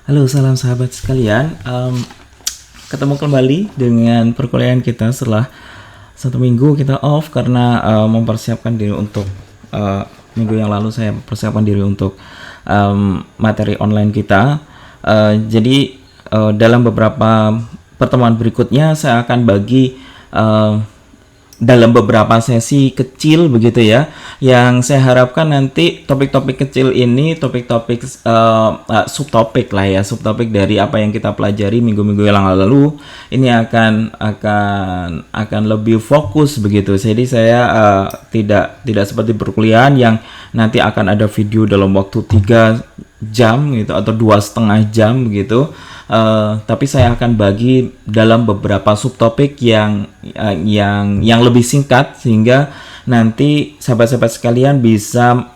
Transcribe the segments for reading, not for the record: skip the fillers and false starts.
Halo, salam sahabat sekalian. Ketemu kembali dengan perkuliahan kita setelah 1 minggu kita off karena mempersiapkan diri untuk minggu yang lalu saya persiapkan diri untuk materi online kita. Dalam beberapa pertemuan berikutnya saya akan bagi dalam beberapa sesi kecil begitu ya, yang saya harapkan nanti topik-topik kecil ini topik-topik subtopik lah ya, subtopik dari apa yang kita pelajari minggu-minggu yang lalu ini akan lebih fokus begitu. Jadi saya tidak seperti perkuliahan yang nanti akan ada video dalam waktu 3 jam gitu atau 2,5 jam begitu. Tapi saya akan bagi dalam beberapa subtopik yang lebih singkat sehingga nanti sahabat-sahabat sekalian bisa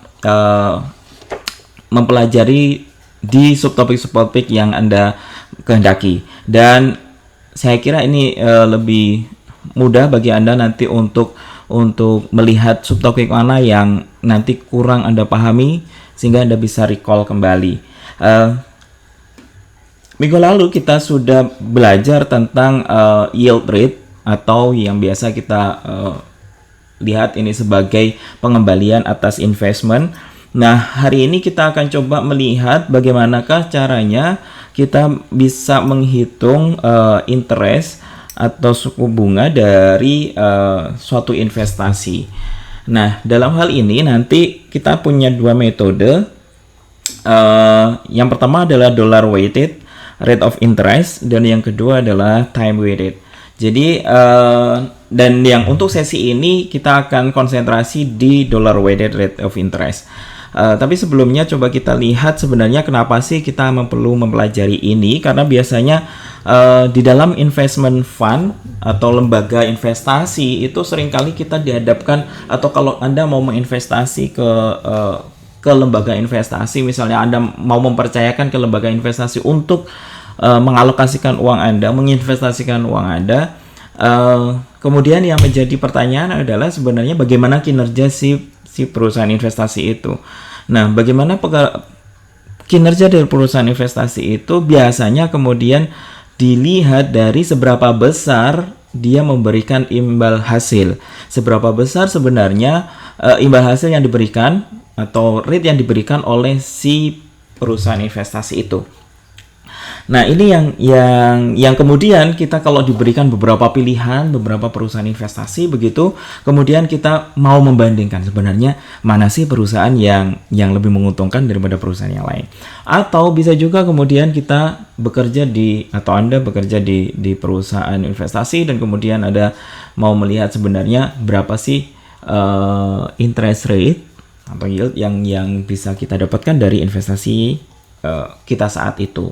mempelajari di subtopik-subtopik yang Anda kehendaki. Dan saya kira ini lebih mudah bagi Anda nanti untuk melihat subtopik mana yang nanti kurang Anda pahami sehingga Anda bisa recall kembali. Minggu lalu kita sudah belajar tentang yield rate atau yang biasa kita lihat ini sebagai pengembalian atas investment. Nah, hari ini kita akan coba melihat bagaimanakah caranya kita bisa menghitung interest atau suku bunga dari suatu investasi. Nah, dalam hal ini nanti kita punya dua metode. Yang pertama adalah dollar weighted rate of interest dan yang kedua adalah time weighted. Jadi dan yang untuk sesi ini kita akan konsentrasi di dollar weighted rate of interest. Tapi sebelumnya coba kita lihat sebenarnya kenapa sih kita perlu mempelajari ini, karena biasanya di dalam investment fund atau lembaga investasi itu seringkali kita dihadapkan, atau kalau Anda mau menginvestasi ke lembaga investasi, misalnya Anda mau mempercayakan ke lembaga investasi untuk mengalokasikan uang Anda, menginvestasikan uang Anda, kemudian yang menjadi pertanyaan adalah sebenarnya bagaimana kinerja si perusahaan investasi itu. Nah, bagaimana kinerja dari perusahaan investasi itu biasanya kemudian dilihat dari seberapa besar dia memberikan imbal hasil, seberapa besar sebenarnya imbal hasil yang diberikan atau rate yang diberikan oleh si perusahaan investasi itu. Nah, ini yang kemudian kita kalau diberikan beberapa pilihan, beberapa perusahaan investasi begitu, kemudian kita mau membandingkan sebenarnya mana sih perusahaan yang lebih menguntungkan daripada perusahaan yang lain. Atau bisa juga kemudian kita bekerja atau Anda bekerja di perusahaan investasi dan kemudian ada mau melihat sebenarnya berapa sih interest rate atau yield yang bisa kita dapatkan dari investasi kita saat itu.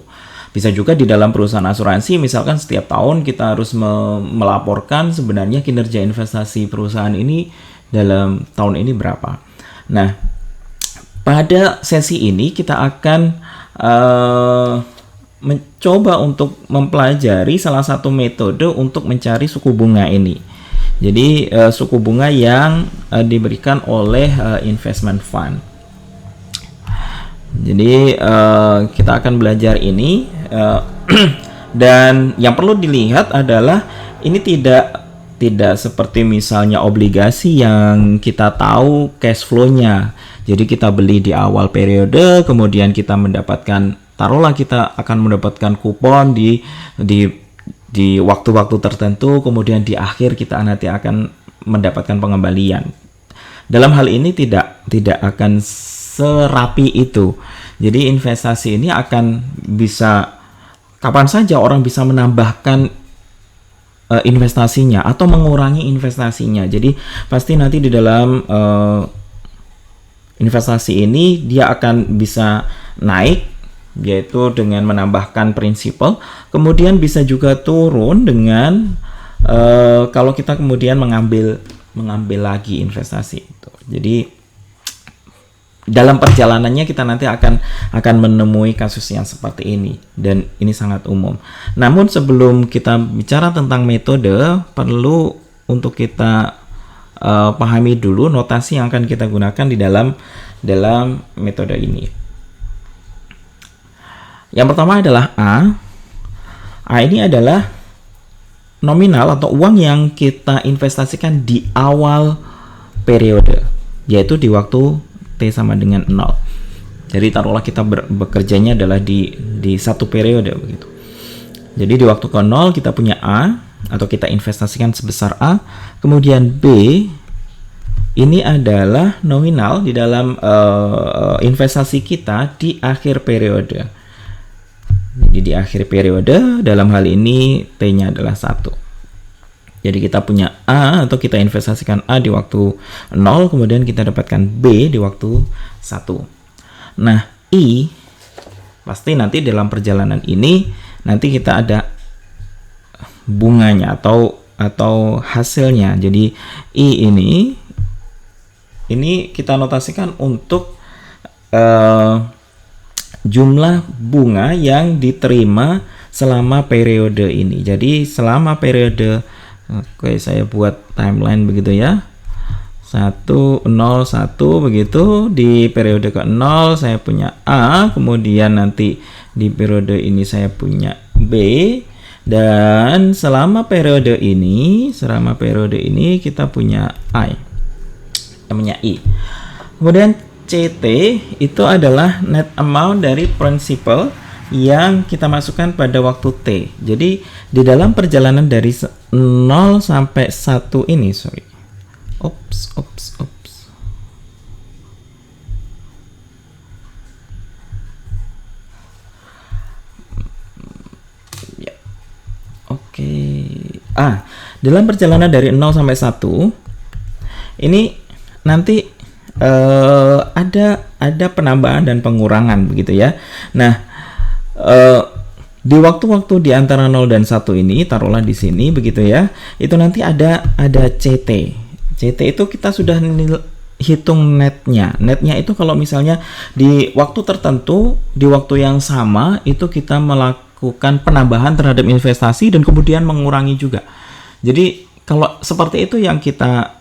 Bisa juga di dalam perusahaan asuransi, misalkan setiap tahun kita harus melaporkan sebenarnya kinerja investasi perusahaan ini dalam tahun ini berapa. Nah, pada sesi ini kita akan mencoba untuk mempelajari salah satu metode untuk mencari suku bunga ini. Jadi suku bunga yang diberikan oleh investment fund. Jadi kita akan belajar ini dan yang perlu dilihat adalah ini tidak seperti misalnya obligasi yang kita tahu cash flow-nya. Jadi kita beli di awal periode, kemudian kita mendapatkan, taruhlah kita akan mendapatkan kupon di waktu-waktu tertentu, kemudian di akhir kita nanti akan mendapatkan pengembalian. Dalam hal ini tidak akan serapi itu. Jadi investasi ini akan bisa kapan saja orang bisa menambahkan investasinya atau mengurangi investasinya. Jadi pasti nanti di dalam investasi ini dia akan bisa naik, yaitu dengan menambahkan prinsipal, kemudian bisa juga turun dengan kalau kita kemudian mengambil lagi investasi itu. Jadi dalam perjalanannya kita nanti akan menemui kasus yang seperti ini, dan ini sangat umum. Namun sebelum kita bicara tentang metode, perlu untuk kita pahami dulu notasi yang akan kita gunakan di dalam metode ini. Yang pertama adalah A. A ini adalah nominal atau uang yang kita investasikan di awal periode, yaitu di waktu T sama dengan 0. Jadi taruhlah kita bekerjanya adalah di satu periode begitu. Jadi di waktu ke 0 kita punya A atau kita investasikan sebesar A. Kemudian B ini adalah nominal di dalam investasi kita di akhir periode. Jadi di akhir periode dalam hal ini T-nya adalah 1. Jadi kita punya A atau kita investasikan A di waktu 0, kemudian kita dapatkan B di waktu 1. Nah, I pasti nanti dalam perjalanan ini nanti kita ada bunganya atau hasilnya. Jadi I ini kita notasikan untuk jumlah bunga yang diterima selama periode ini. Jadi selama periode, oke, saya buat timeline begitu ya. 101 begitu, di periode ke-0 saya punya A, kemudian nanti di periode ini saya punya B, dan selama periode ini kita punya I, namanya I. Kemudian CT itu adalah net amount dari principal yang kita masukkan pada waktu T. Jadi di dalam perjalanan dari 0 sampai 1 ini, Ops. Ya. Oke. Dalam perjalanan dari 0 sampai 1 ini nanti ada penambahan dan pengurangan begitu ya. Nah, di waktu-waktu di antara 0 dan 1 ini, taruhlah di sini begitu ya. Itu nanti ada CT. CT itu kita sudah hitung netnya. Netnya itu kalau misalnya di waktu tertentu, di waktu yang sama itu kita melakukan penambahan terhadap investasi dan kemudian mengurangi juga. Jadi kalau seperti itu yang kita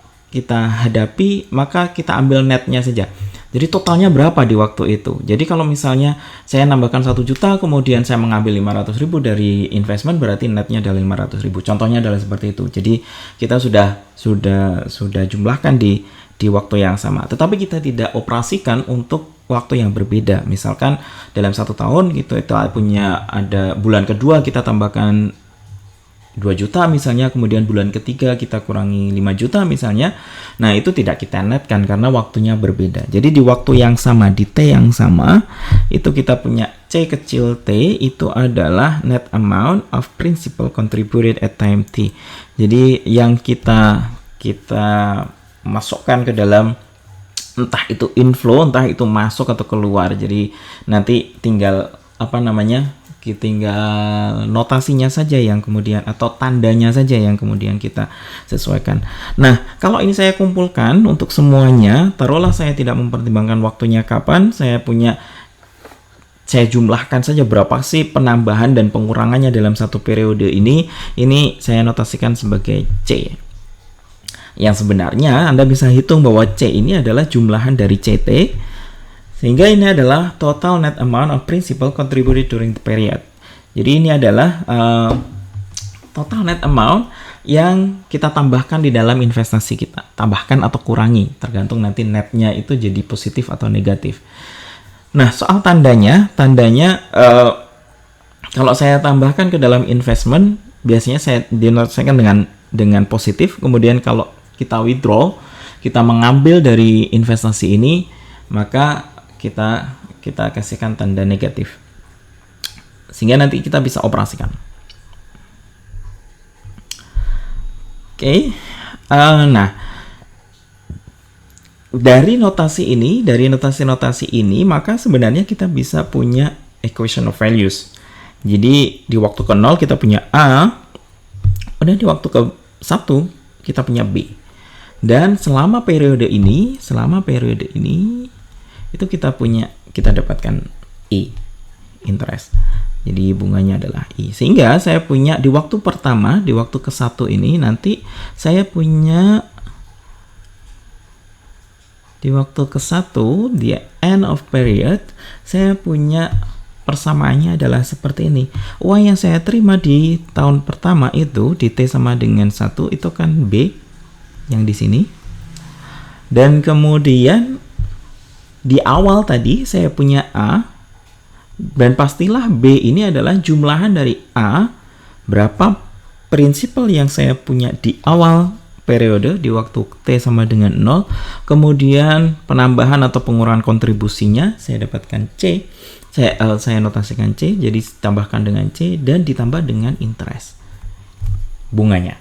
hadapi, maka kita ambil netnya saja. Jadi totalnya berapa di waktu itu. Jadi kalau misalnya saya nambahkan 1 juta, kemudian saya mengambil 500.000 dari investment, berarti netnya adalah 500.000. Contohnya adalah seperti itu. Jadi kita sudah jumlahkan di waktu yang sama. Tetapi kita tidak operasikan untuk waktu yang berbeda. Misalkan dalam 1 tahun kita punya ada bulan kedua kita tambahkan 2 juta misalnya, kemudian bulan ketiga kita kurangi 5 juta misalnya. Nah, itu tidak kita netkan karena waktunya berbeda. Jadi di waktu yang sama, di T yang sama, itu kita punya C kecil t itu adalah net amount of principal contributed at time T. Jadi yang kita masukkan ke dalam, entah itu inflow, entah itu masuk atau keluar. Jadi nanti tinggal tinggal notasinya saja yang kemudian, atau tandanya saja yang kemudian kita sesuaikan. Nah, kalau ini saya kumpulkan untuk semuanya, taruhlah saya tidak mempertimbangkan waktunya kapan, saya jumlahkan saja berapa sih penambahan dan pengurangannya dalam satu periode ini saya notasikan sebagai C. Yang sebenarnya Anda bisa hitung bahwa C ini adalah jumlahan dari CT, sehingga ini adalah total net amount of principal contributed during the period. Jadi ini adalah total net amount yang kita tambahkan di dalam investasi kita. Tambahkan atau kurangi, tergantung nanti netnya itu jadi positif atau negatif. Nah, soal tandanya kalau saya tambahkan ke dalam investment, biasanya saya dinotasikan dengan positif. Kemudian kalau kita withdraw, kita mengambil dari investasi ini, maka kita kasihkan tanda negatif sehingga nanti kita bisa operasikan. Oke. Nah, dari notasi ini maka sebenarnya kita bisa punya equation of values. Jadi di waktu ke 0 kita punya A, dan di waktu ke 1 kita punya B. Dan selama periode ini itu kita dapatkan I, interest. Jadi bunganya adalah I. Sehingga saya punya di waktu pertama, di waktu ke-1 ini nanti saya punya di waktu ke-1 di end of period saya punya persamaannya adalah seperti ini. Uang yang saya terima di tahun pertama itu di T sama dengan 1 itu kan B yang di sini. Dan kemudian di awal tadi saya punya A, dan pastilah B ini adalah jumlahan dari A berapa prinsipal yang saya punya di awal periode di waktu T sama dengan 0, kemudian penambahan atau pengurangan kontribusinya saya dapatkan C, saya notasikan C, jadi tambahkan dengan C dan ditambah dengan interest bunganya.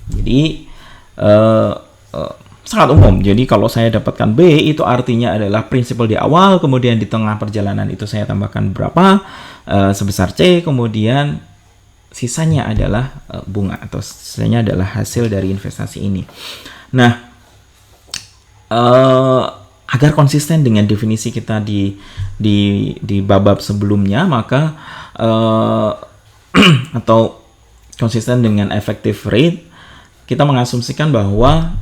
Jadi sangat umum. Jadi kalau saya dapatkan B itu artinya adalah prinsipal di awal, kemudian di tengah perjalanan itu saya tambahkan berapa sebesar C, kemudian sisanya adalah bunga atau sisanya adalah hasil dari investasi ini. Nah, agar konsisten dengan definisi kita di bab sebelumnya, maka atau konsisten dengan effective rate, kita mengasumsikan bahwa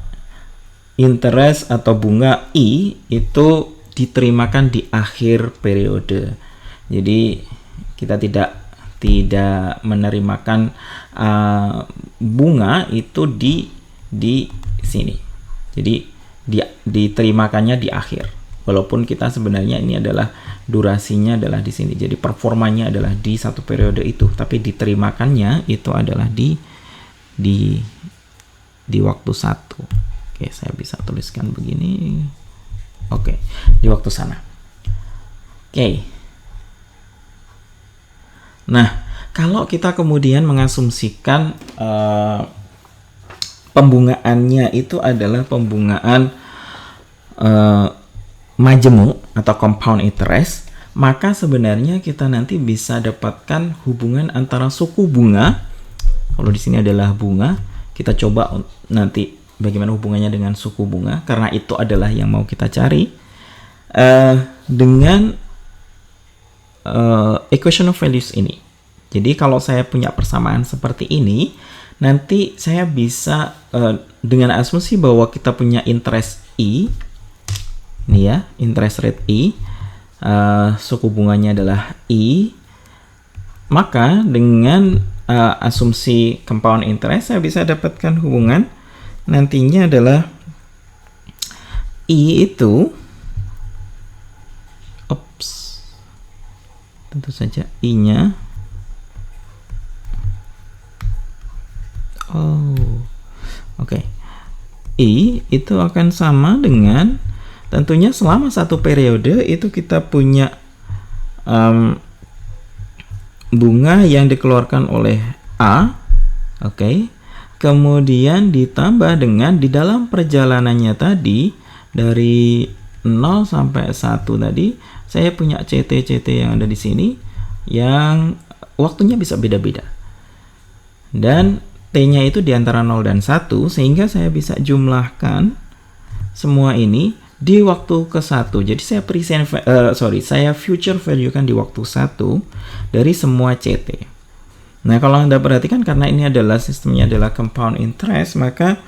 interest atau bunga I itu diterimakan di akhir periode. Jadi kita tidak menerimakan bunga itu di sini. Jadi diterimakannya di akhir. Walaupun kita sebenarnya ini adalah durasinya adalah di sini. Jadi performanya adalah di satu periode itu, tapi diterimakannya itu adalah di waktu satu. Oke, saya bisa tuliskan begini. Oke, di waktu sana. Oke. Nah, kalau kita kemudian mengasumsikan pembungaannya itu adalah pembungaan majemuk atau compound interest, maka sebenarnya kita nanti bisa dapatkan hubungan antara suku bunga. Kalau di sini adalah bunga, kita coba nanti bagaimana hubungannya dengan suku bunga, karena itu adalah yang mau kita cari dengan equation of values ini. Jadi kalau saya punya persamaan seperti ini, nanti saya bisa dengan asumsi bahwa kita punya interest I, ini ya, interest rate I, suku bunganya adalah I, maka dengan asumsi compound interest saya bisa dapatkan hubungan nantinya adalah I itu, tentu saja I-nya, I itu akan sama dengan, tentunya selama satu periode itu kita punya bunga yang dikeluarkan oleh A, kemudian ditambah dengan di dalam perjalanannya tadi dari 0 sampai 1 tadi saya punya CT yang ada di sini yang waktunya bisa beda-beda, dan T-nya itu di antara 0 dan 1, sehingga saya bisa jumlahkan semua ini di waktu ke-1. Jadi saya future value kan di waktu 1 dari semua CT. Nah, kalau Anda perhatikan, karena ini adalah sistemnya adalah compound interest, maka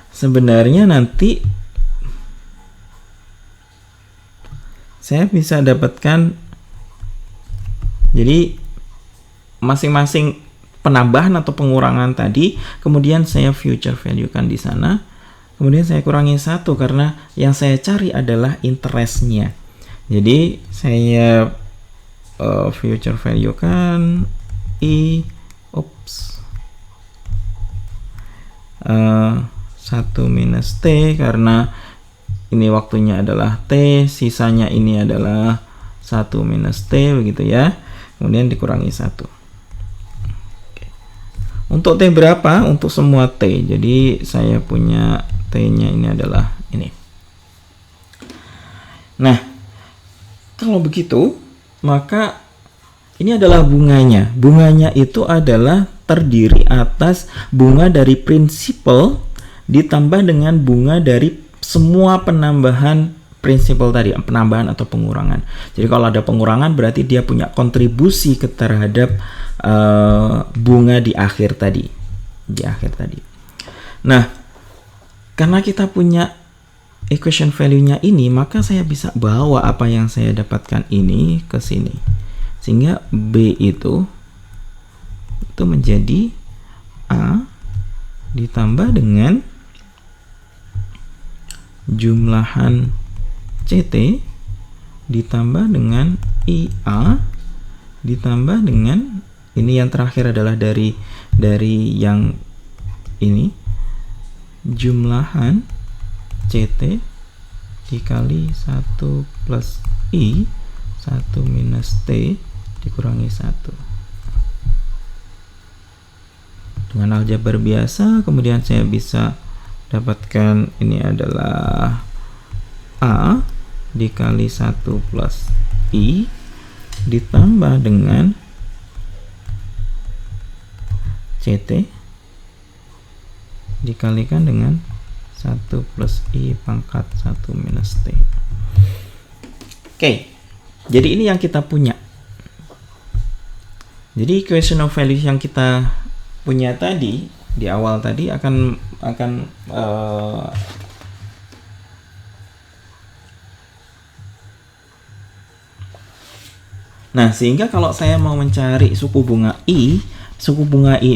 sebenarnya nanti saya bisa dapatkan, jadi masing-masing penambahan atau pengurangan tadi, kemudian saya future value kan di sana, kemudian saya kurangi 1 karena yang saya cari adalah interestnya. Jadi saya future value kan I 1 minus T, karena ini waktunya adalah T, sisanya ini adalah 1 minus T, begitu ya, kemudian dikurangi 1. Untuk T berapa? Untuk semua T. Jadi saya punya T-nya ini adalah ini. Nah, kalau begitu, maka ini adalah bunganya. Bunganya itu adalah terdiri atas bunga dari prinsipal ditambah dengan bunga dari semua penambahan prinsipal tadi, penambahan atau pengurangan. Jadi kalau ada pengurangan berarti dia punya kontribusi terhadap bunga di akhir tadi. Nah, karena kita punya equation value-nya ini, maka saya bisa bawa apa yang saya dapatkan ini ke sini. Sehingga B itu menjadi A ditambah dengan jumlahan CT ditambah dengan IA ditambah dengan ini yang terakhir adalah dari yang ini, jumlahan CT dikali 1 plus I 1 minus T dikurangi 1. Dengan aljabar biasa, kemudian saya bisa dapatkan ini adalah A dikali 1 plus I ditambah dengan CT dikalikan dengan 1 plus I pangkat 1 minus T. Oke, jadi ini yang kita punya. Jadi equation of value yang kita punya tadi di awal tadi akan nah, sehingga kalau saya mau mencari suku bunga I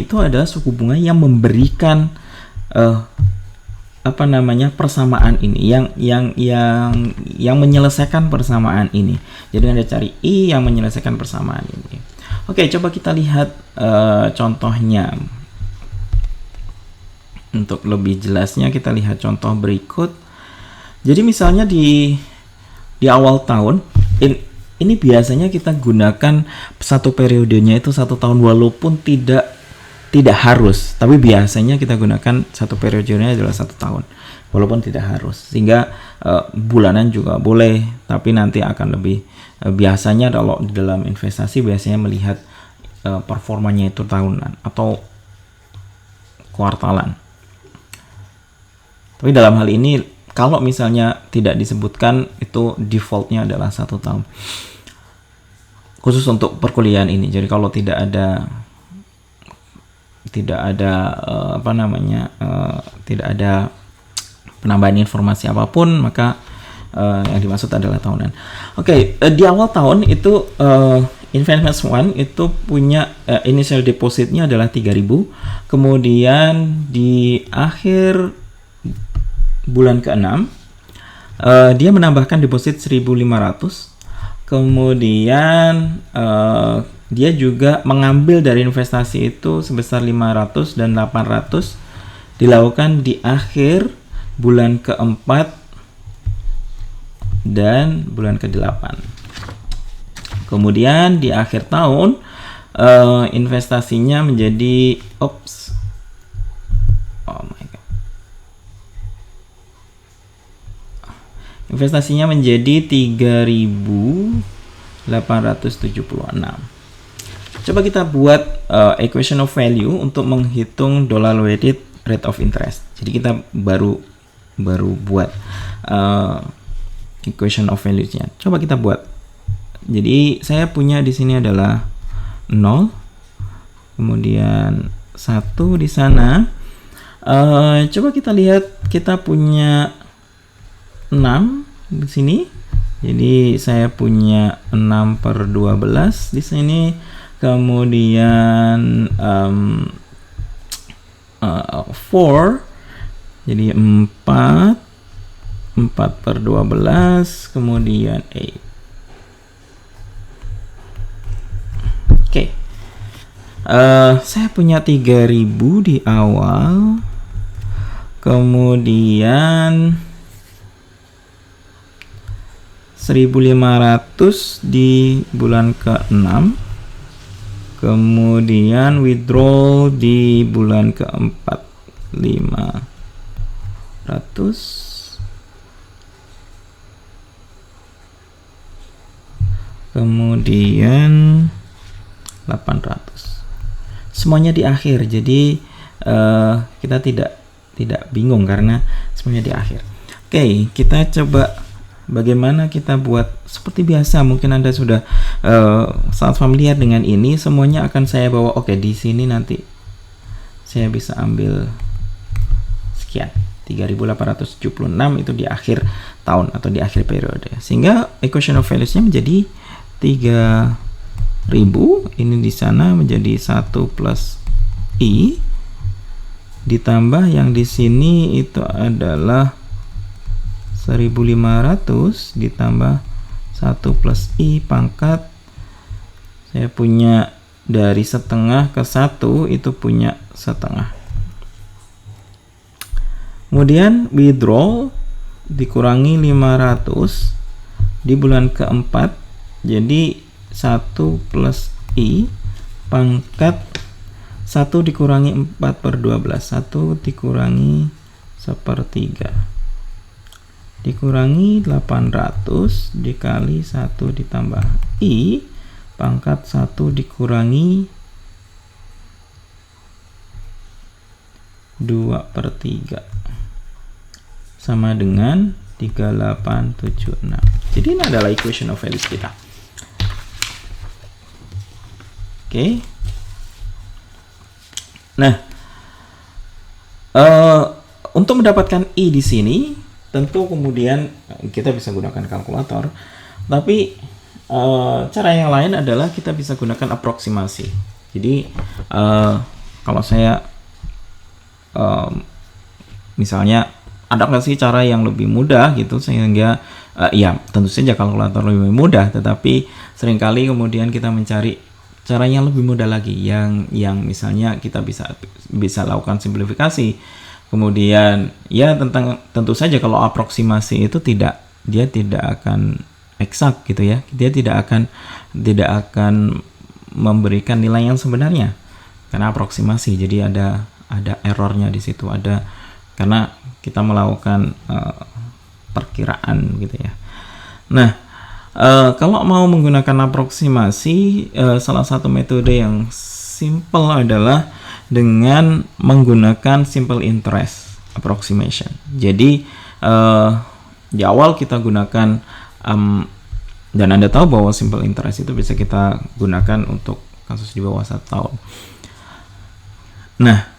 itu adalah suku bunga yang memberikan persamaan ini, yang menyelesaikan persamaan ini. Jadi Anda cari I yang menyelesaikan persamaan ini. Oke, coba kita lihat contohnya. Untuk lebih jelasnya kita lihat contoh berikut. Jadi misalnya di awal tahun ini biasanya kita gunakan satu periodenya itu 1 tahun, walaupun tidak harus, tapi biasanya kita gunakan satu periodenya adalah 1 tahun, walaupun tidak harus. Sehingga bulanan juga boleh, tapi nanti akan lebih biasanya kalau di dalam investasi biasanya melihat performanya itu tahunan atau kuartalan. Tapi dalam hal ini kalau misalnya tidak disebutkan, itu defaultnya adalah 1 tahun. Khusus untuk perkuliahan ini. Jadi kalau tidak ada penambahan informasi apapun, maka yang dimaksud adalah tahunan. Oke, di awal tahun itu Investment One itu punya initial depositnya adalah 3.000. Kemudian di akhir bulan ke-6 dia menambahkan deposit 1.500. Kemudian dia juga mengambil dari investasi itu sebesar 500 dan 800 dilakukan di akhir bulan ke-4 dan bulan ke-8. Kemudian di akhir tahun investasinya menjadi investasinya menjadi 3.876. Coba kita buat equation of value untuk menghitung dollar weighted rate of interest. Jadi kita baru buat equation of value-nya. Coba kita buat. Jadi saya punya di sini adalah 0, kemudian 1 di sana. Coba kita lihat, kita punya 6 di sini. Jadi saya punya 6/12 di sini. Kemudian 4. Jadi 4/12, kemudian 8. Oke. Saya punya 3.000 di awal. Kemudian 1.500 di bulan ke-6, kemudian withdraw di bulan ke-4 500, kemudian 800. Semuanya di akhir, jadi kita tidak bingung karena semuanya di akhir. Oke, kita coba bagaimana kita buat seperti biasa. Mungkin Anda sudah sangat familiar dengan ini. Semuanya akan saya bawa. Oke, di sini nanti saya bisa ambil sekian, 3.876 itu di akhir tahun atau di akhir periode. Sehingga equation of values-nya menjadi 3.000, ini di sana menjadi 1 plus I, ditambah yang di sini itu adalah 1.500 ditambah 1 plus I pangkat, saya punya dari setengah ke 1 itu punya setengah. Kemudian withdrawal dikurangi 500 di bulan keempat, jadi 1 plus I pangkat 1 dikurangi 4/12, 1 dikurangi 1/3 dikurangi 800 dikali 1 ditambah I pangkat 1 dikurangi 2/3 sama dengan 3876. Jadi ini adalah equation of values kita. Oke. Nah, untuk mendapatkan I di sini, tentu kemudian kita bisa gunakan kalkulator. Tapi cara yang lain adalah kita bisa gunakan aproksimasi. Jadi kalau saya misalnya ada nggak sih cara yang lebih mudah gitu, sehingga ya tentu saja kalkulator lebih mudah, tetapi seringkali kemudian kita mencari cara yang lebih mudah lagi, yang misalnya kita bisa lakukan simplifikasi. Kemudian ya tentu saja kalau aproksimasi itu dia tidak akan eksak gitu ya, dia tidak akan memberikan nilai yang sebenarnya karena aproksimasi, jadi ada errornya di situ, karena kita melakukan perkiraan gitu ya. Nah, kalau mau menggunakan aproksimasi, salah satu metode yang simple adalah dengan menggunakan simple interest approximation. Jadi di awal kita gunakan dan Anda tahu bahwa simple interest itu bisa kita gunakan untuk kasus di bawah 1 tahun. Nah,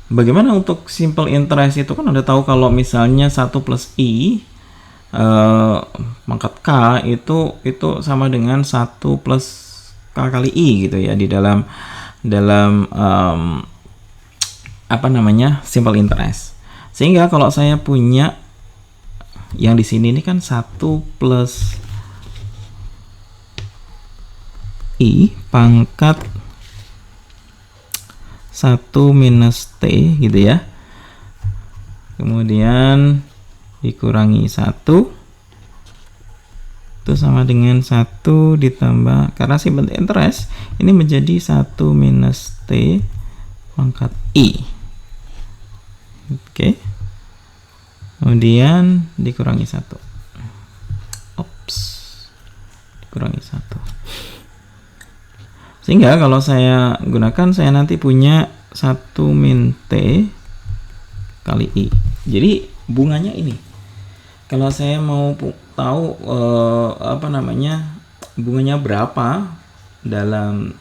bagaimana untuk simple interest itu, kan Anda tahu kalau misalnya 1 plus I pangkat K itu sama dengan 1 plus K kali I gitu ya, di dalam simple interest. Sehingga kalau saya punya yang di sini ini kan 1 plus I pangkat 1 minus T gitu ya, kemudian dikurangi 1 itu sama dengan 1 ditambah, karena simple interest ini menjadi 1 minus T pangkat I. Oke. Kemudian dikurangi 1. Dikurangi 1. Sehingga kalau saya gunakan, saya nanti punya 1 min T kali I. Jadi bunganya ini. Kalau saya mau tahu bunganya berapa dalam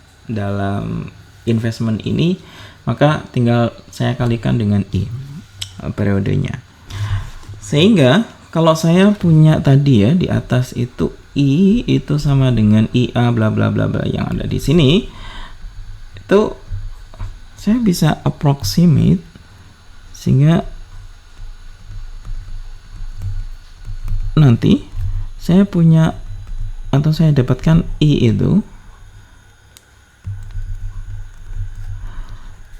investment ini, maka tinggal saya kalikan dengan I periodenya. Sehingga kalau saya punya tadi ya di atas itu I itu sama dengan IA bla bla bla bla yang ada di sini, itu saya bisa approximate sehingga nanti saya punya atau saya dapatkan I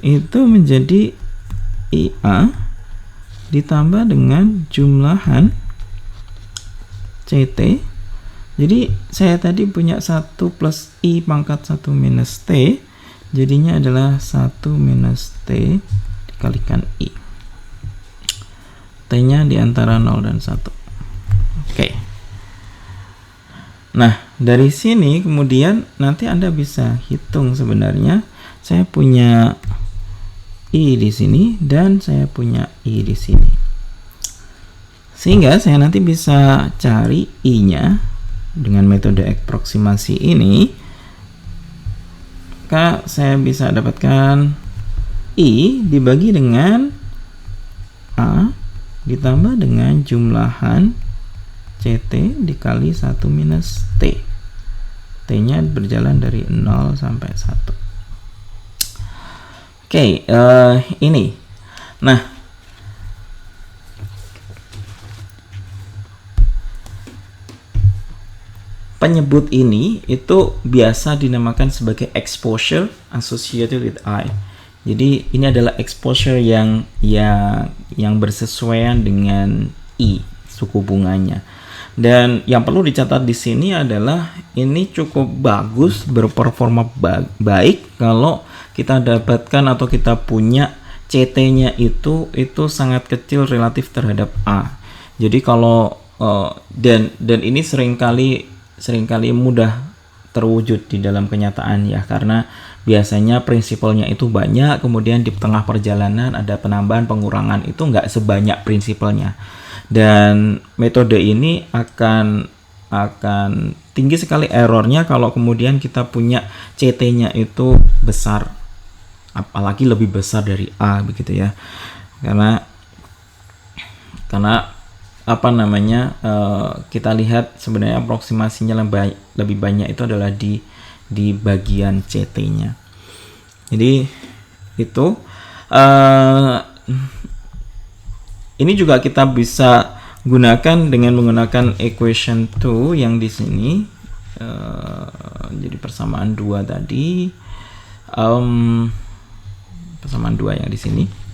itu menjadi IA ditambah dengan jumlahan CT. Jadi saya tadi punya 1 plus I pangkat 1 minus T, jadinya adalah 1 minus T dikalikan I. T-nya di antara 0 dan 1. Oke. Nah, dari sini kemudian nanti Anda bisa hitung sebenarnya saya punya I di sini dan saya punya I di sini. Sehingga saya nanti bisa cari I-nya dengan metode aproksimasi ini. Maka saya bisa dapatkan I dibagi dengan A ditambah dengan jumlahan CT dikali 1 minus T. T-nya berjalan dari 0 sampai 1. Oke, ini. Nah, penyebut ini itu biasa dinamakan sebagai exposure associated with I. Jadi ini adalah exposure yang bersesuaian dengan I, suku bunganya. Dan yang perlu dicatat di sini adalah ini cukup bagus, berperforma baik kalau kita dapatkan atau kita punya CT-nya itu sangat kecil relatif terhadap A. Jadi kalau dan ini seringkali mudah terwujud di dalam kenyataan ya, karena biasanya prinsipalnya itu banyak, kemudian di tengah perjalanan ada penambahan pengurangan, itu nggak sebanyak prinsipalnya. Dan metode ini akan tinggi sekali errornya kalau kemudian kita punya CT-nya itu besar, apalagi lebih besar dari A begitu ya, karena apa namanya, kita lihat sebenarnya aproksimasinya lebih banyak itu adalah di bagian CT-nya. Jadi itu ini juga kita bisa gunakan dengan menggunakan equation 2 yang di sini. Jadi persamaan 2 tadi, persamaan 2 yang di sini.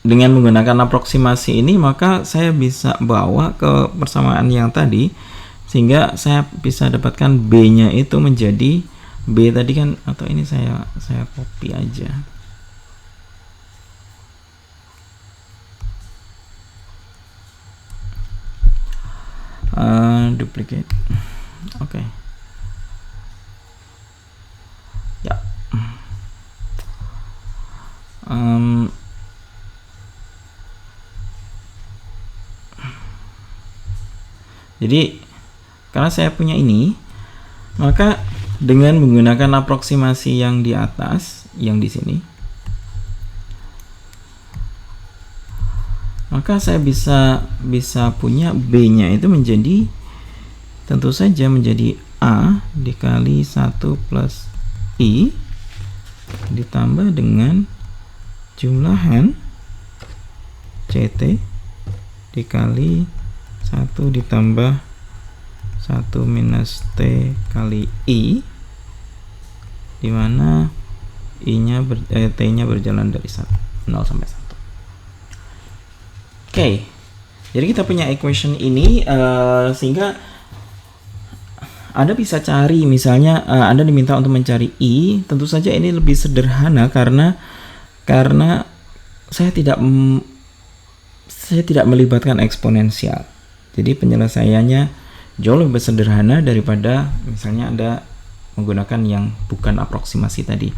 Dengan menggunakan aproksimasi ini, maka saya bisa bawa ke persamaan yang tadi, sehingga saya bisa dapatkan B-nya itu menjadi B tadi kan, atau ini saya copy aja. Duplicate. Oke. Ya. Jadi karena saya punya ini, maka dengan menggunakan aproksimasi yang di atas, yang di sini, maka saya bisa punya B-nya itu menjadi, tentu saja menjadi A dikali 1 plus I ditambah dengan jumlahan CT dikali 1 ditambah 1 minus T kali I, dimana T-nya berjalan dari 0 sampai 1. Oke, jadi kita punya equation ini, sehingga Anda bisa cari, misalnya Anda diminta untuk mencari I, tentu saja ini lebih sederhana karena saya tidak melibatkan eksponensial. Jadi penyelesaiannya jauh lebih sederhana daripada misalnya Anda menggunakan yang bukan aproksimasi tadi.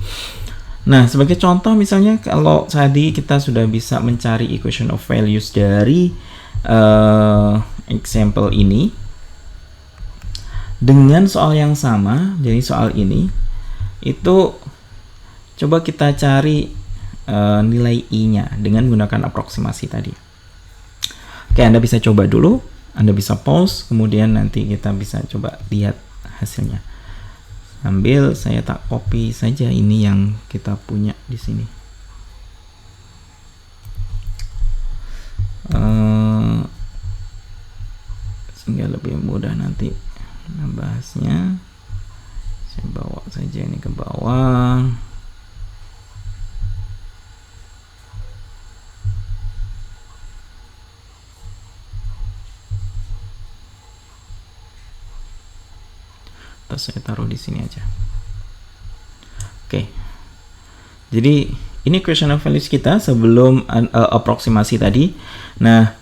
Nah, sebagai contoh misalnya kalau tadi kita sudah bisa mencari equation of values dari example ini, dengan soal yang sama, jadi soal ini itu coba kita cari nilai I-nya dengan menggunakan aproksimasi tadi. Oke, Anda bisa coba dulu. Anda bisa pause, kemudian nanti kita bisa coba lihat hasilnya. Sambil saya tak copy saja ini yang kita punya di sini. Sehingga lebih mudah nanti membahasnya. Saya bawa saja ini ke bawah. Saya taruh di sini aja. Oke. Jadi ini equation of values kita sebelum aproksimasi tadi. Nah,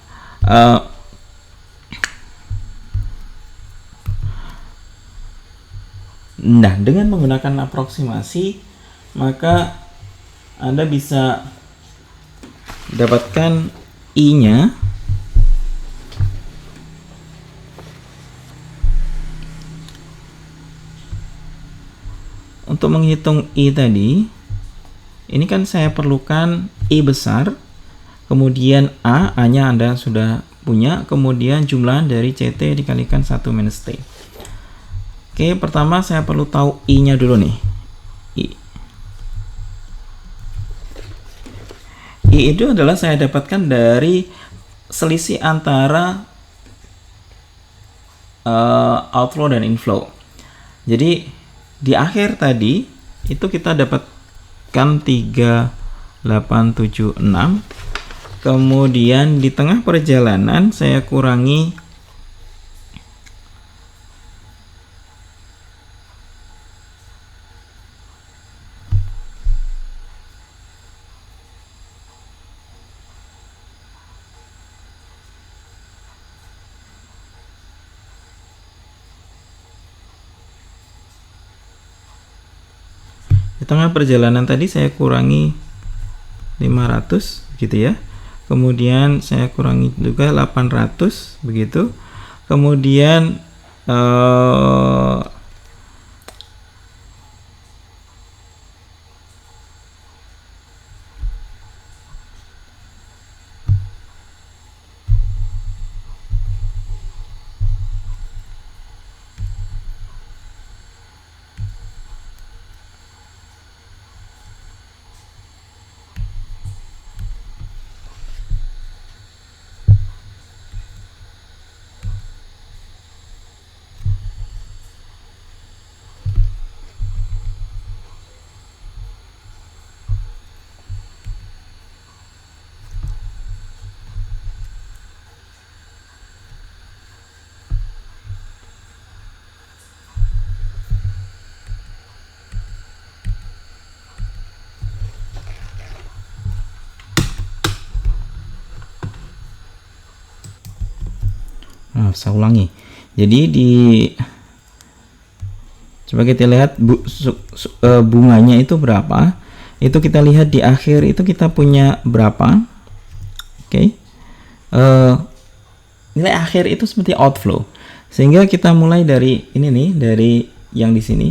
dengan menggunakan aproksimasi, maka Anda bisa dapatkan I-nya untuk menghitung I tadi. Ini kan saya perlukan I besar kemudian A-nya Anda sudah punya, kemudian jumlah dari CT dikalikan 1 minus T. Oke, pertama saya perlu tahu I-nya dulu nih. I itu adalah saya dapatkan dari selisih antara outflow dan inflow. Jadi di akhir tadi itu kita dapatkan 3876, kemudian di tengah perjalanan saya kurangi tengah perjalanan tadi saya kurangi 500 gitu ya, kemudian saya kurangi juga 800 begitu, kemudian saya ulangi. Jadi coba kita lihat bunganya itu berapa. Itu kita lihat di akhir itu kita punya berapa. Oke. Nilai akhir itu seperti outflow. Sehingga kita mulai dari ini nih, dari yang di sini,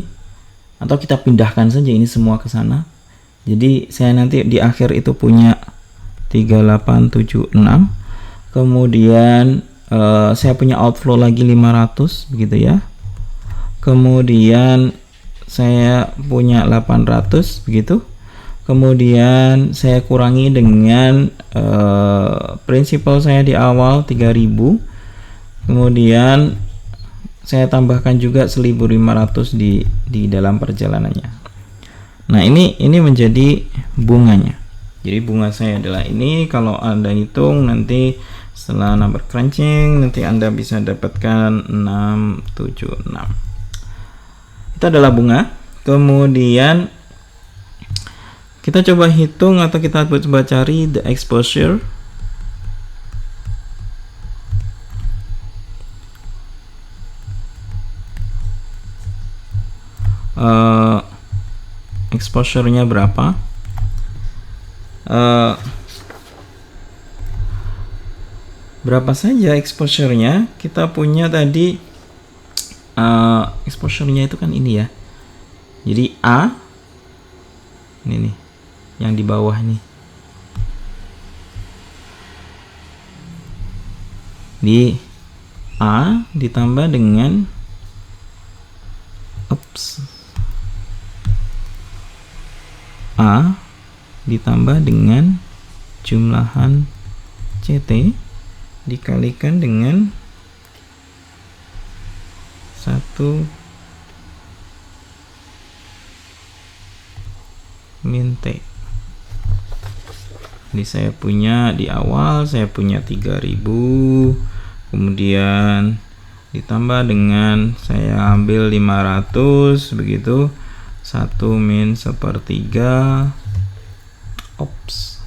atau kita pindahkan saja ini semua ke sana. Jadi saya nanti di akhir itu punya 3876. Kemudian saya punya outflow lagi 500 begitu ya, kemudian saya punya 800 begitu, kemudian saya kurangi dengan prinsipal saya di awal 3000, kemudian saya tambahkan juga 1500 di dalam perjalanannya. Nah ini menjadi bunganya. Jadi bunga saya adalah ini. Kalau Anda hitung nanti setelah number crunching nanti Anda bisa dapatkan 676. Itu adalah bunga. Kemudian kita coba hitung atau kita coba cari the exposure. Exposure-nya berapa? Berapa saja exposure-nya? Kita punya tadi exposure-nya itu kan ini ya. Jadi A ini nih yang di bawah nih. Di A ditambah dengan A ditambah dengan jumlahan CT dikalikan dengan 1 min T. Jadi saya punya di awal saya punya 3000, kemudian ditambah dengan saya ambil 500 begitu, 1 min 1/3 ops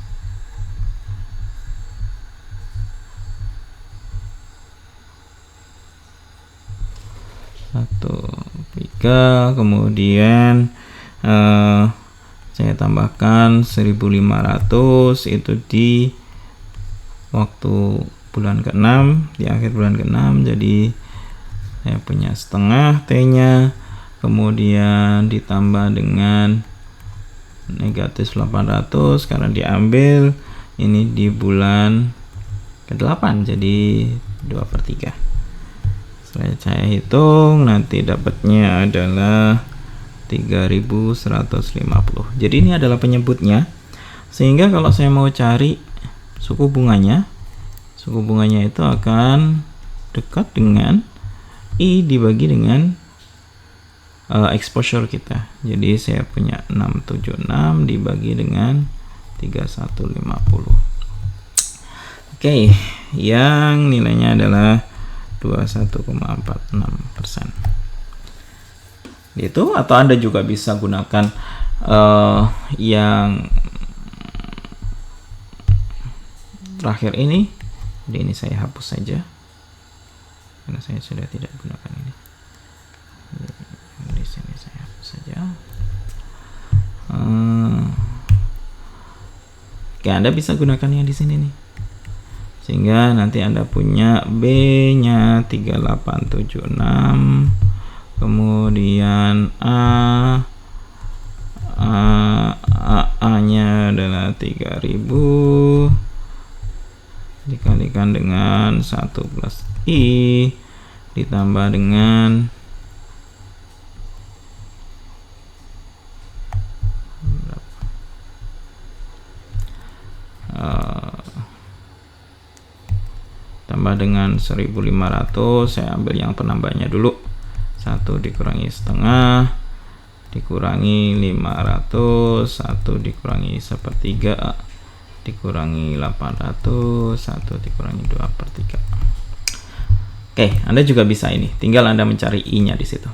1/3, kemudian saya tambahkan 1500 itu di waktu bulan ke-6, di akhir bulan ke-6. Jadi saya punya setengah T nya, kemudian ditambah dengan negatif 800 karena diambil, ini di bulan ke-8, jadi 2/3. Setelah saya hitung, nanti dapatnya adalah 3.150. Jadi ini adalah penyebutnya. Sehingga kalau saya mau cari suku bunganya itu akan dekat dengan I dibagi dengan exposure kita. Jadi saya punya 676 dibagi dengan 3150. Oke, yang nilainya adalah 21,46%. Itu, atau Anda juga bisa gunakan yang terakhir ini. Jadi ini saya hapus saja karena saya sudah tidak gunakan ini. Di sini saya hapus saja. Oke, Anda bisa gunakan yang di sini nih. Sehingga nanti Anda punya B-nya 3876, kemudian A-nya adalah 3000 dikalikan dengan 1 plus I ditambah dengan tambah dengan 1500. Saya ambil yang penambahnya dulu. 1 dikurangi setengah dikurangi 500, 1 dikurangi 1/3 dikurangi 800, 1 dikurangi 2/3. Oke, Anda juga bisa ini. Tinggal Anda mencari I-nya di situ.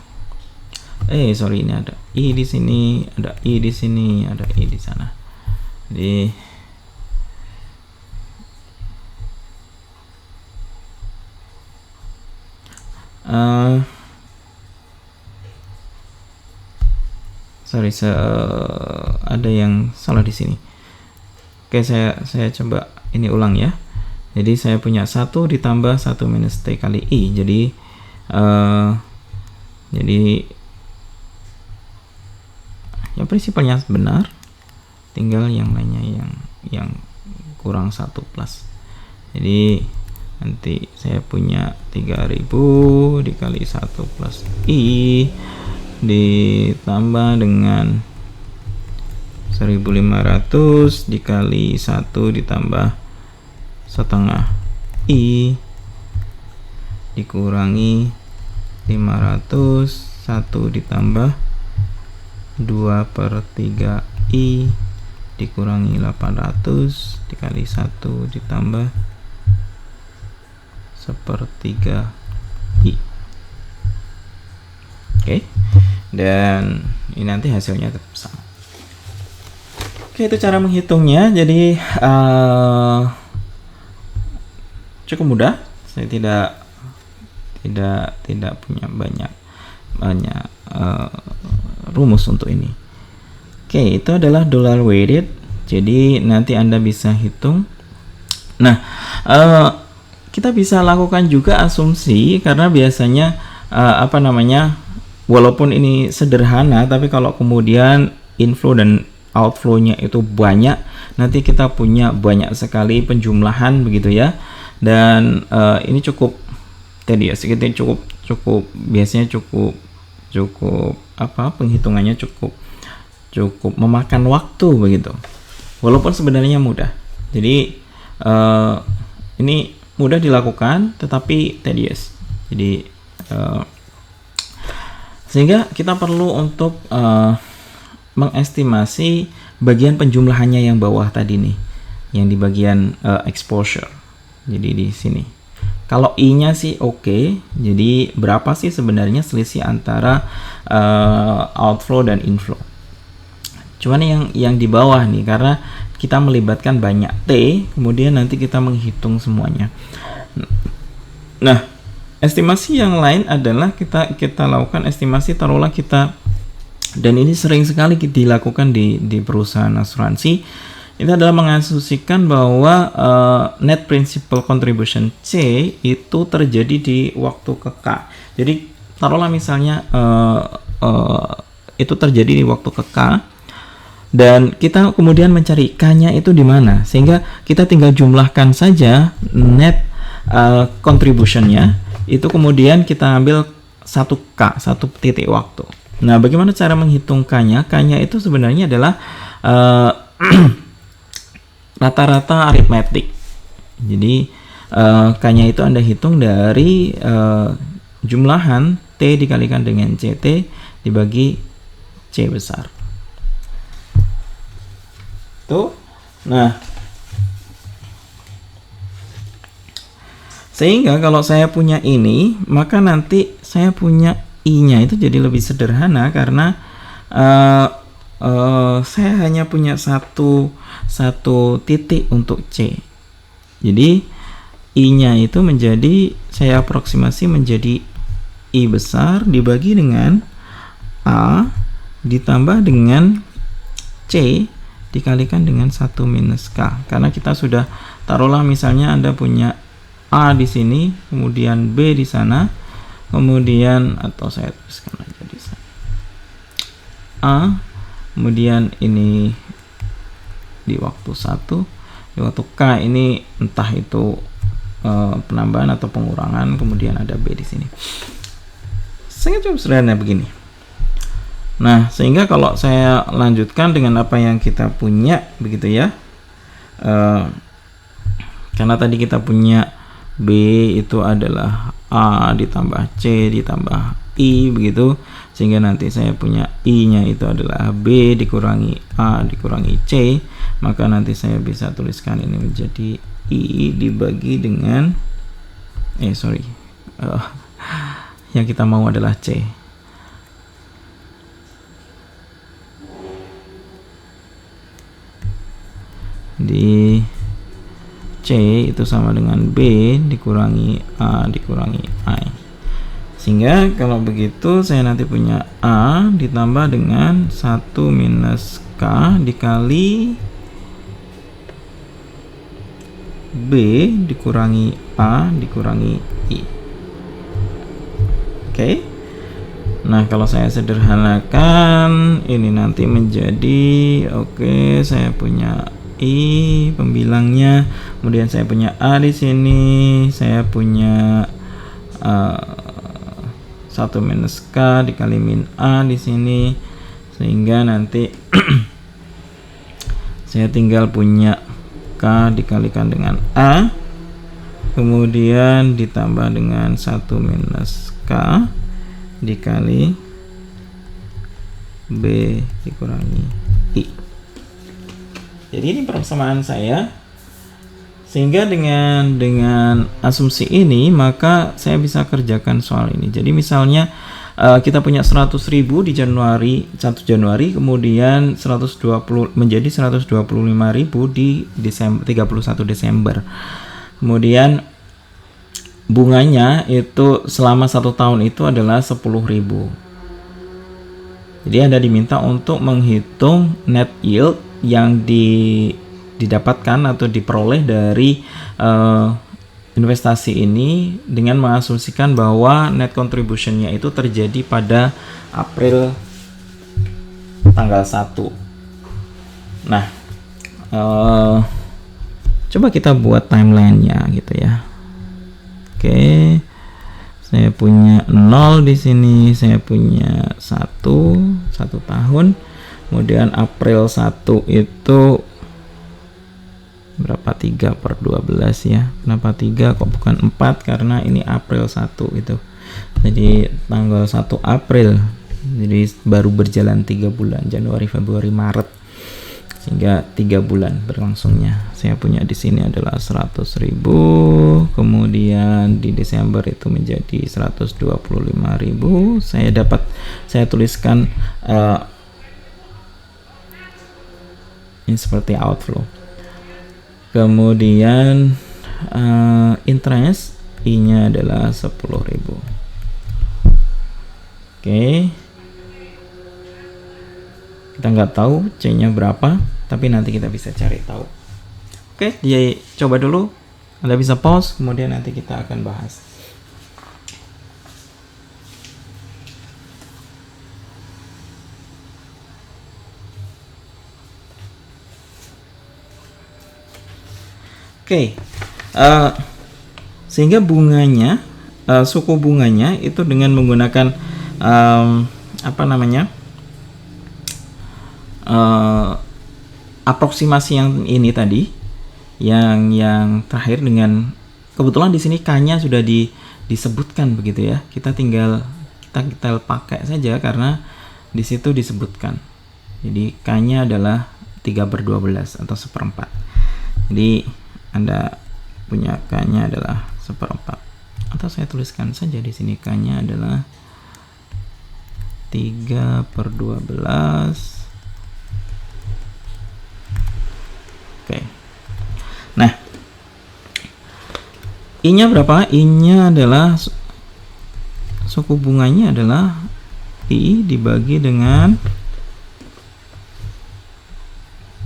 Sorry, ini ada I di sini, ada I di sini, ada I di sana. Jadi sorry, ada yang salah di sini. Oke, saya coba ini ulang ya. Jadi saya punya 1 ditambah 1 minus T kali I. Jadi yang prinsipalnya benar, tinggal yang lainnya yang kurang 1 plus. Jadi nanti saya punya 3000 dikali 1 plus I ditambah dengan 1500 dikali 1 ditambah setengah I dikurangi 500, 1 ditambah 2/3 I dikurangi 800 dikali 1 ditambah 1/3 I. Oke, dan ini nanti hasilnya tetap sama. Oke, itu cara menghitungnya. Jadi cukup mudah. Saya tidak punya banyak rumus untuk ini. Oke, itu adalah dollar weighted. Jadi nanti Anda bisa hitung. Nah, kita bisa lakukan juga asumsi, karena biasanya walaupun ini sederhana, tapi kalau kemudian inflow dan outflow-nya itu banyak, nanti kita punya banyak sekali penjumlahan begitu ya. Dan ini cukup tedious, biasanya cukup penghitungannya cukup memakan waktu begitu. Walaupun sebenarnya mudah. Jadi ini mudah dilakukan tetapi tedious. Jadi sehingga kita perlu untuk mengestimasi bagian penjumlahannya yang bawah tadi nih, yang di bagian exposure. Jadi di sini kalau I-nya sih oke. Jadi berapa sih sebenarnya selisih antara outflow dan inflow. Cuman yang di bawah nih, karena kita melibatkan banyak T, kemudian nanti kita menghitung semuanya. Nah, estimasi yang lain adalah kita lakukan estimasi, taruhlah kita, dan ini sering sekali dilakukan di perusahaan asuransi, itu adalah mengasumsikan bahwa net principal contribution C itu terjadi di waktu ke K. Jadi taruhlah misalnya itu terjadi di waktu ke K, dan kita kemudian mencari K-nya itu di mana, sehingga kita tinggal jumlahkan saja net contribution-nya itu, kemudian kita ambil 1K, 1 titik waktu. Nah, bagaimana cara menghitung K-nya? K-nya itu sebenarnya adalah rata-rata aritmetik. Jadi K-nya itu Anda hitung dari jumlahan T dikalikan dengan CT dibagi C besar. Tuh. Nah, sehingga kalau saya punya ini, maka nanti saya punya I-nya itu jadi lebih sederhana, karena saya hanya punya satu titik untuk C. Jadi I-nya itu menjadi, saya aproksimasi menjadi I besar dibagi dengan A ditambah dengan C dikalikan dengan 1 minus K. Karena kita sudah, taruhlah misalnya Anda punya A di sini, kemudian B di sana, kemudian, atau saya tuliskan aja di sana A, kemudian ini di waktu 1, di waktu K ini entah itu penambahan atau pengurangan, kemudian ada B di sini. Sangat cukup sederhana begini. Nah, sehingga kalau saya lanjutkan dengan apa yang kita punya, begitu ya, karena tadi kita punya B itu adalah A ditambah C ditambah I, begitu, sehingga nanti saya punya I-nya itu adalah B dikurangi A dikurangi C, maka nanti saya bisa tuliskan ini menjadi I dibagi dengan yang kita mau adalah C. Di C itu sama dengan B dikurangi A dikurangi I. Sehingga kalau begitu saya nanti punya A ditambah dengan 1 minus K dikali B dikurangi A dikurangi I. Oke. Nah, kalau saya sederhanakan ini nanti menjadi, saya punya I pembilangnya, kemudian saya punya A di sini, saya punya 1 minus K dikali min A di sini, sehingga nanti saya tinggal punya K dikalikan dengan A, kemudian ditambah dengan 1 minus K dikali B dikurangi I. Jadi ini persamaan saya, sehingga dengan asumsi ini maka saya bisa kerjakan soal ini. Jadi misalnya kita punya 100.000 di Januari, 1 Januari, kemudian 120 menjadi 125.000 di Desember, 31 Desember. Kemudian bunganya itu selama 1 tahun itu adalah 10.000. Jadi Anda diminta untuk menghitung net yield yang didapatkan atau diperoleh dari investasi ini dengan mengasumsikan bahwa net contribution-nya itu terjadi pada April tanggal 1. Nah, coba kita buat timeline-nya gitu ya. Oke. Saya punya 0 di sini, saya punya 1 tahun. Kemudian April 1 itu berapa? 3/12 ya. Kenapa 3 kok bukan 4? Karena ini April 1 itu. Jadi tanggal 1 April. Jadi baru berjalan 3 bulan, Januari, Februari, Maret. Sehingga 3 bulan berlangsungnya. Saya punya di sini adalah 100.000, kemudian di Desember itu menjadi 125.000. Saya tuliskan ini seperti outflow. Kemudian interest I-nya adalah 10.000. Oke. Kita nggak tahu C-nya berapa, tapi nanti kita bisa cari tahu. Oke, dia coba dulu. Anda bisa pause, kemudian nanti kita akan bahas. Oke. Eh, Sehingga bunganya, suku bunganya itu dengan menggunakan apa namanya, aproksimasi yang ini tadi, yang terakhir, dengan kebetulan di sini K-nya sudah disebutkan begitu ya. Kita tinggal kita pakai saja karena di situ disebutkan. Jadi K-nya adalah 3/12 atau 1/4. Jadi Anda punya K-nya adalah 1/4. Atau saya tuliskan saja di sini K-nya adalah 3/12. Oke. Nah, I-nya berapa? I-nya adalah, suku bunganya adalah I dibagi dengan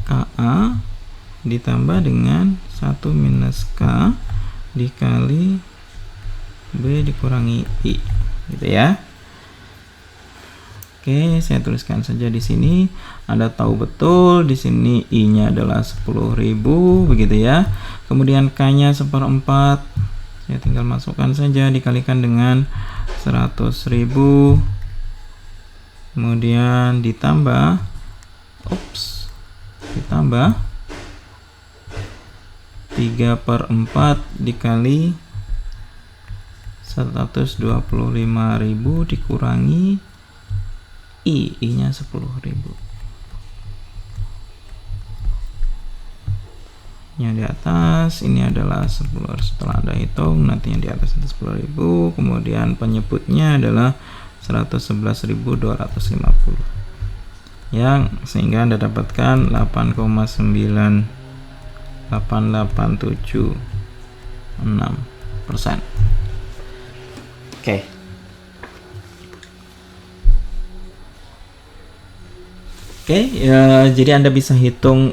KA ditambah dengan 1 minus K dikali B dikurangi I, gitu ya. Oke, saya tuliskan saja di sini. Anda tahu betul di sini I-nya adalah 10.000 begitu ya. Kemudian K-nya 1/4. Saya tinggal masukkan saja dikalikan dengan 100.000. Kemudian ditambah 3/4 dikali 125.000 dikurangi I-nya 10.000. Yang di atas ini adalah 10, setelah Anda hitung nanti yang di atas itu 10.000, kemudian penyebutnya adalah 111.250, yang sehingga Anda dapatkan 8,9876%. Oke. Oke, ya, jadi Anda bisa hitung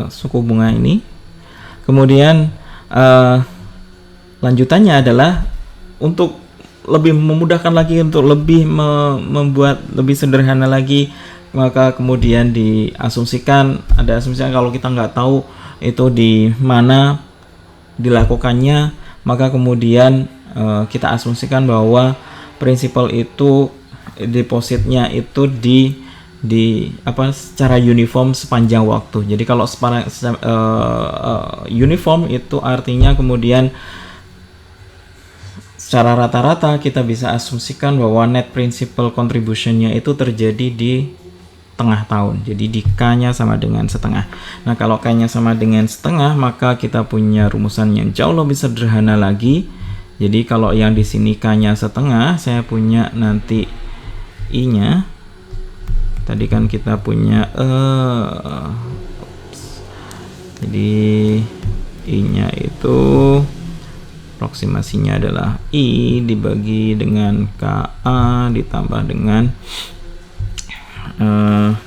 suku bunga ini. Kemudian lanjutannya adalah untuk lebih memudahkan lagi, untuk lebih membuat lebih sederhana lagi, maka kemudian diasumsikan, ada asumsinya kalau kita nggak tahu itu di mana dilakukannya, maka kemudian kita asumsikan bahwa prinsipal itu depositnya itu secara uniform sepanjang waktu. Jadi kalau uniform itu artinya kemudian secara rata-rata kita bisa asumsikan bahwa net principal contribution-nya itu terjadi di tengah tahun. Jadi di K-nya sama dengan setengah. Nah, kalau K-nya sama dengan setengah, maka kita punya rumusan yang jauh lebih sederhana lagi. Jadi kalau yang di sini K-nya setengah, saya punya nanti I-nya. Tadi kan kita punya jadi I-nya itu aproksimasinya adalah I dibagi dengan KA ditambah dengan 1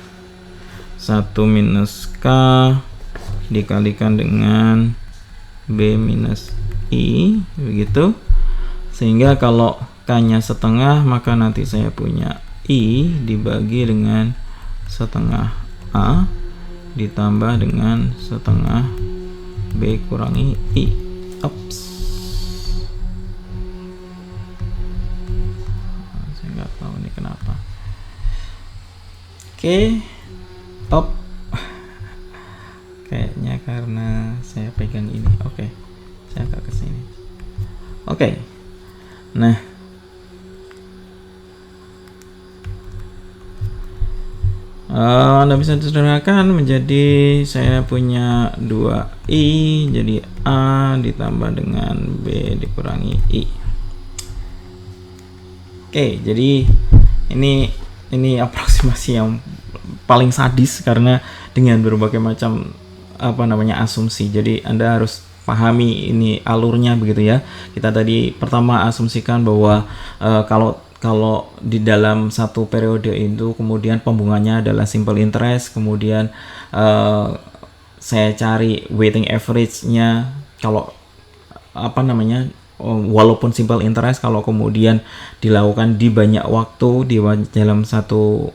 minus K dikalikan dengan B minus I, begitu. Sehingga kalau K-nya setengah, maka nanti saya punya I dibagi dengan setengah A ditambah dengan setengah B kurangi I. Saya nggak tahu ini kenapa. Oke, kayaknya karena saya pegang ini. Oke, saya agak ke sini. Oke. Nah, Anda bisa disederhanakan menjadi, saya punya 2I, jadi A ditambah dengan B dikurangi I. Oke, jadi ini aproksimasi yang paling sadis karena dengan berbagai macam asumsi. Jadi Anda harus pahami ini alurnya begitu ya. Kita tadi pertama asumsikan bahwa kalau di dalam satu periode itu kemudian pembunganya adalah simple interest, kemudian saya cari weighting average-nya. Kalau walaupun simple interest, kalau kemudian dilakukan di banyak waktu di dalam satu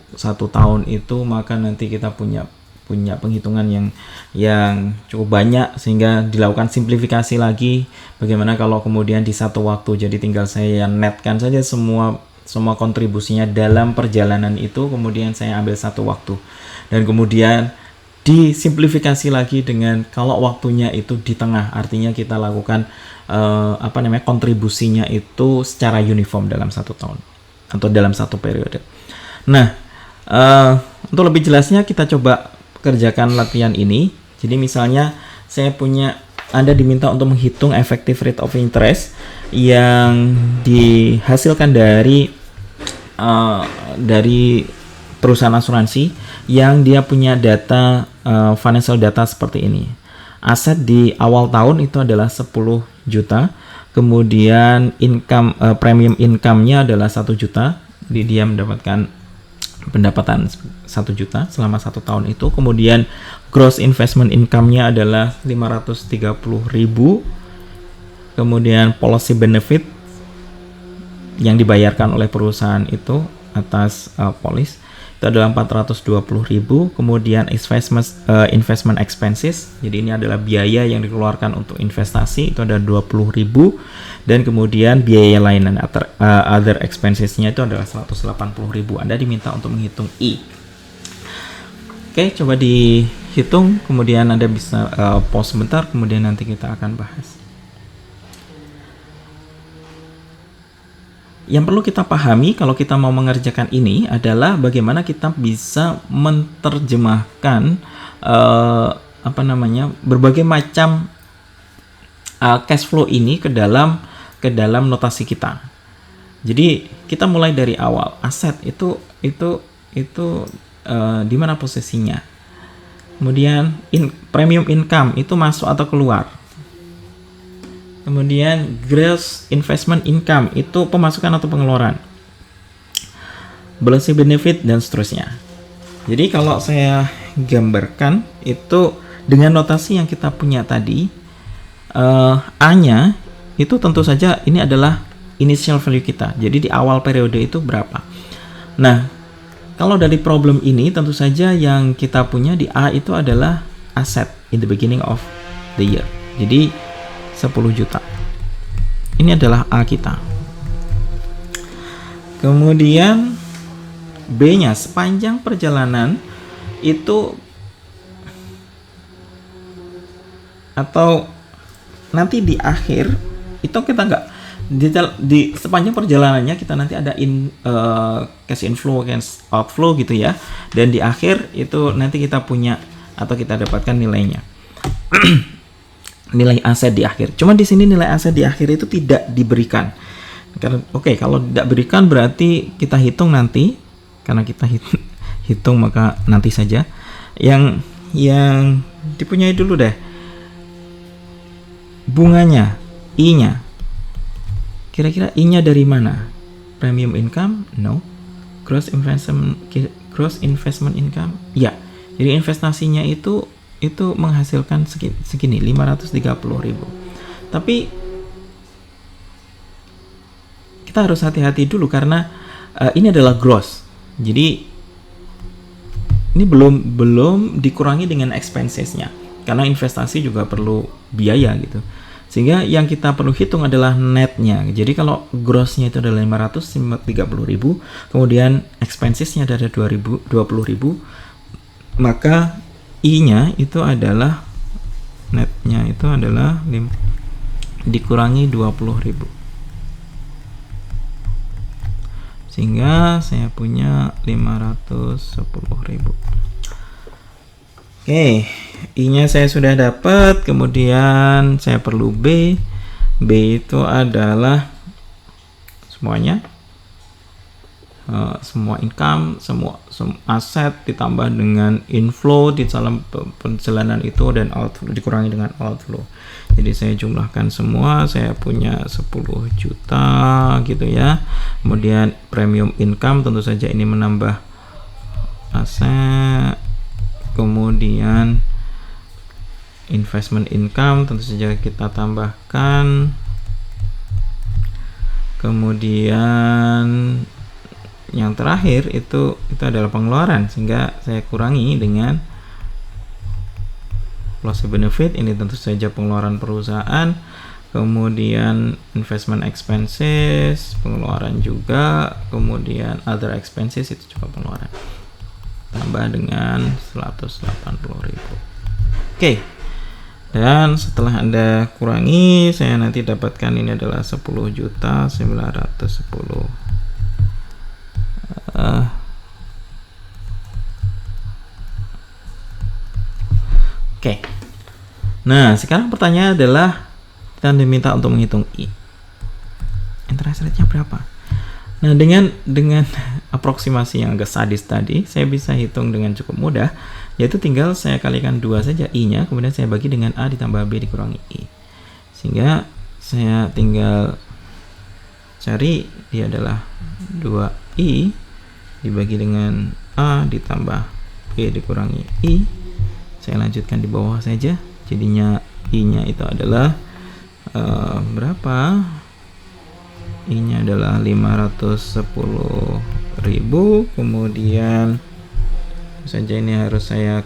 tahun itu, maka nanti kita punya punya penghitungan yang cukup banyak, sehingga dilakukan simplifikasi lagi. Bagaimana kalau kemudian di satu waktu, jadi tinggal saya netkan saja semua kontribusinya dalam perjalanan itu, kemudian saya ambil satu waktu, dan kemudian disimplifikasi lagi dengan kalau waktunya itu di tengah, artinya kita lakukan kontribusinya itu secara uniform dalam satu tahun atau dalam satu periode. Nah, untuk lebih jelasnya kita coba kerjakan latihan ini. Jadi misalnya Anda diminta untuk menghitung effective rate of interest yang dihasilkan dari perusahaan asuransi yang dia punya data financial data seperti ini. Aset di awal tahun itu adalah 10 juta, kemudian premium income-nya adalah 1 juta, jadi dia mendapatkan pendapatan 1 juta selama 1 tahun itu. Kemudian gross investment income-nya adalah 530.000. Kemudian policy benefit yang dibayarkan oleh perusahaan itu atas polis itu adalah 420.000. Kemudian investment expenses, jadi ini adalah biaya yang dikeluarkan untuk investasi, itu ada 20.000. Dan kemudian biaya lain other expenses-nya itu adalah 180.000. Anda diminta untuk menghitung I. Oke, coba dihitung, kemudian Anda bisa pause sebentar, kemudian nanti kita akan bahas. Yang perlu kita pahami kalau kita mau mengerjakan ini adalah bagaimana kita bisa menerjemahkan berbagai macam cash flow ini ke dalam notasi kita. Jadi kita mulai dari awal. Aset itu di mana posisinya. Kemudian premium income itu masuk atau keluar. Kemudian gross investment income itu pemasukan atau pengeluaran, policy benefit, dan seterusnya. Jadi kalau saya gambarkan itu dengan notasi yang kita punya tadi, A-nya itu tentu saja ini adalah initial value kita. Jadi di awal periode itu berapa. Nah, kalau dari problem ini tentu saja yang kita punya di A itu adalah asset in the beginning of the year. Jadi 10 juta. Ini adalah A kita. Kemudian B-nya sepanjang perjalanan itu, atau nanti di akhir itu kita nggak di sepanjang perjalanannya kita nanti ada cash inflow, cash outflow gitu ya. Dan di akhir itu nanti kita punya atau kita dapatkan nilainya. Nilai aset di akhir. Cuma di sini nilai aset di akhir itu tidak diberikan. Karena kalau tidak berikan berarti kita hitung nanti. Karena kita hitung maka nanti saja. Yang dipunyai dulu deh. Bunganya, I-nya. Kira-kira I-nya dari mana? Premium income? No. Gross investment income? Ya. Jadi investasinya itu menghasilkan segini 530.000. Tapi kita harus hati-hati dulu karena ini adalah gross. Jadi ini belum dikurangi dengan expensesnya, karena investasi juga perlu biaya gitu. Sehingga yang kita perlu hitung adalah netnya. Jadi kalau grossnya itu adalah 530.000, kemudian expensesnya ada 20.000, maka I-nya itu adalah netnya itu adalah dikurangi 20.000, sehingga saya punya 510.000. Oke, I-nya saya sudah dapat. Kemudian saya perlu B. B itu adalah semuanya, semua income, semua aset ditambah dengan inflow di dalam perjalanan itu, dan outflow dikurangi dengan outflow. Jadi saya jumlahkan semua, saya punya 10 juta gitu ya. Kemudian premium income tentu saja ini menambah aset. Kemudian investment income tentu saja kita tambahkan. Kemudian yang terakhir itu adalah pengeluaran, sehingga saya kurangi dengan loss benefit ini tentu saja pengeluaran perusahaan, kemudian investment expenses pengeluaran juga, kemudian other expenses itu juga pengeluaran, tambah dengan 180.000. Oke. Dan setelah Anda kurangi, saya nanti dapatkan ini adalah 10.910. Oke. Nah, sekarang pertanyaan adalah kita diminta untuk menghitung I. Interest rate-nya berapa? Nah, dengan aproksimasi yang agak sadis tadi, saya bisa hitung dengan cukup mudah, yaitu tinggal saya kalikan 2 saja I-nya, kemudian saya bagi dengan A ditambah B dikurangi I. Sehingga saya tinggal cari dia adalah 2I dibagi dengan A ditambah B dikurangi I. Saya lanjutkan di bawah saja, jadinya I-nya itu adalah berapa? I-nya adalah 510.000, kemudian saja ini harus saya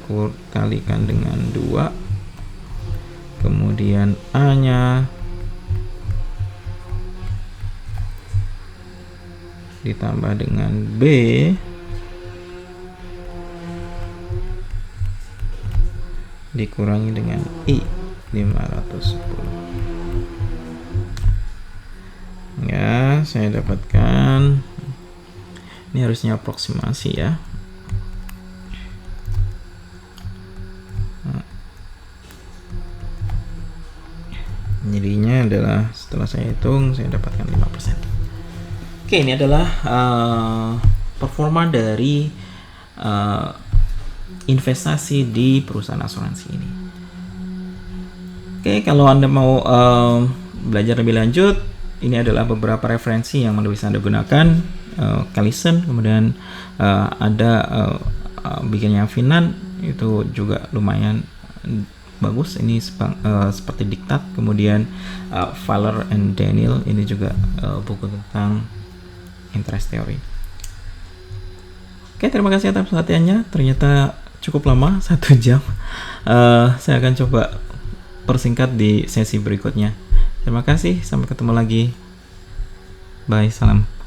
kalikan dengan 2, kemudian A-nya ditambah dengan B dikurangi dengan I 510. Ya, saya dapatkan ini harusnya aproksimasi ya. Jadinya adalah setelah saya hitung saya dapatkan 5%. Oke, ini adalah performa dari investasi di perusahaan asuransi ini. Oke, kalau Anda mau belajar lebih lanjut, ini adalah beberapa referensi yang bisa Anda gunakan. Callison, kemudian ada bikinnya Finan, itu juga lumayan bagus. Ini seperti Diktat, kemudian Fowler and Daniel, ini juga buku tentang interest theory. Oke, terima kasih atas perhatiannya. Ternyata cukup lama, 1 jam. Saya akan coba persingkat di sesi berikutnya. Terima kasih, sampai ketemu lagi. Bye, salam.